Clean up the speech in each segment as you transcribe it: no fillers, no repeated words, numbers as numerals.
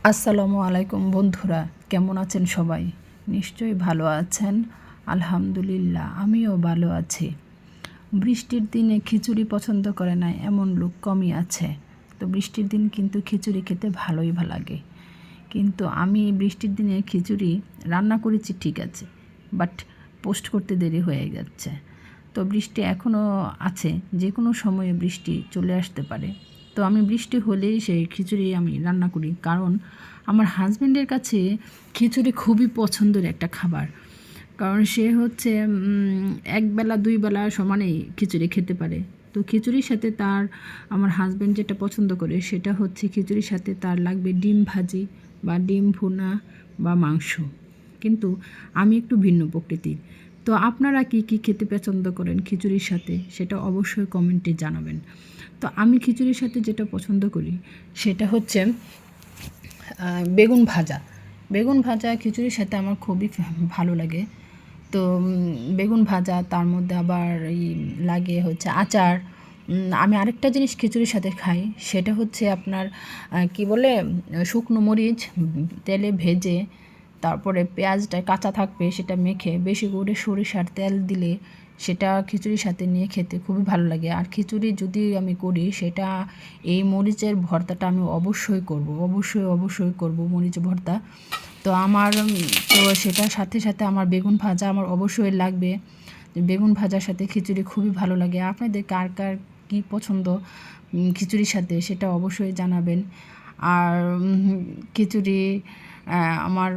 আসসালামু আলাইকুম বন্ধুরা, কেমন আছেন সবাই? নিশ্চয়ই ভালো আছেন। আলহামদুলিল্লাহ, আমিও ভালো আছি। বৃষ্টির দিনে খিচুড়ি পছন্দ করে না এমন লোক কমই আছে। তো বৃষ্টির দিন কিন্তু খিচুড়ি খেতে ভালোই লাগে। কিন্তু আমি বৃষ্টির দিনে খিচুড়ি রান্না করেছি ঠিক আছে, বাট পোস্ট করতে দেরি হয়ে যাচ্ছে। তো বৃষ্টি এখনও আছে, যে কোনো সময়ে বৃষ্টি চলে আসতে পারে। তো আমি বৃষ্টি হলেই সেই খিচুড়ি আমি রান্না করি, কারণ আমার হাজব্যান্ডের কাছে খিচুড়ি খুবই পছন্দের একটা খাবার। কারণ সে হচ্ছে একবেলা দুই বেলা সমানেই খিচুড়ি খেতে পারে। তো খিচুড়ির সাথে আমার হাজব্যান্ড যেটা পছন্দ করে সেটা হচ্ছে খিচুড়ির সাথে তার লাগবে ডিম ভাজি বা ডিম ভুনা বা মাংস। কিন্তু আমি একটু ভিন্ন প্রকৃতির। তো আপনারা কি কি খেতে পছন্দ করেন খিচুড়ির সাথে, সেটা অবশ্যই কমেন্টে জানাবেন। তো আমি খিচুড়ির সাথে যেটা পছন্দ করি সেটা হচ্ছে বেগুন ভাজা। বেগুন ভাজা খিচুড়ির সাথে আমার খুবই ভালো লাগে। তো বেগুন ভাজা, তার মধ্যে আবার লাগে হচ্ছে আচার। আমি আরেকটা জিনিস খিচুড়ির সাথে খাই, সেটা হচ্ছে আপনার কি বলে, শুকনো মরিচ তেলে ভেজে তারপরে পেঁয়াজটা কাঁচা থাকবে সেটা মেখে বেশি করে সরিষার তেল দিলে সেটা খিচুড়ির সাথে নিয়ে খেতে খুবই ভালো লাগে। আর খিচুড়ি যদি আমি করি সেটা এই মরিচের ভর্তাটা আমি অবশ্যই করব মরিচ ভর্তা। তো তো সেটার সাথে সাথে আমার বেগুন ভাজা আমার অবশ্যই লাগবে। বেগুন ভাজার সাথে খিচুড়ি খুবই ভালো লাগে। আপনাদের কার কার কী পছন্দ খিচুড়ির সাথে, সেটা অবশ্যই জানাবেন। আর খিচুড়ি আমার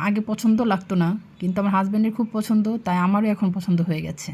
আগে পছন্দ লাগতো না, কিন্তু আমার হাজব্যান্ডের খুব পছন্দ, তাই আমারও এখন পছন্দ হয়ে গেছে।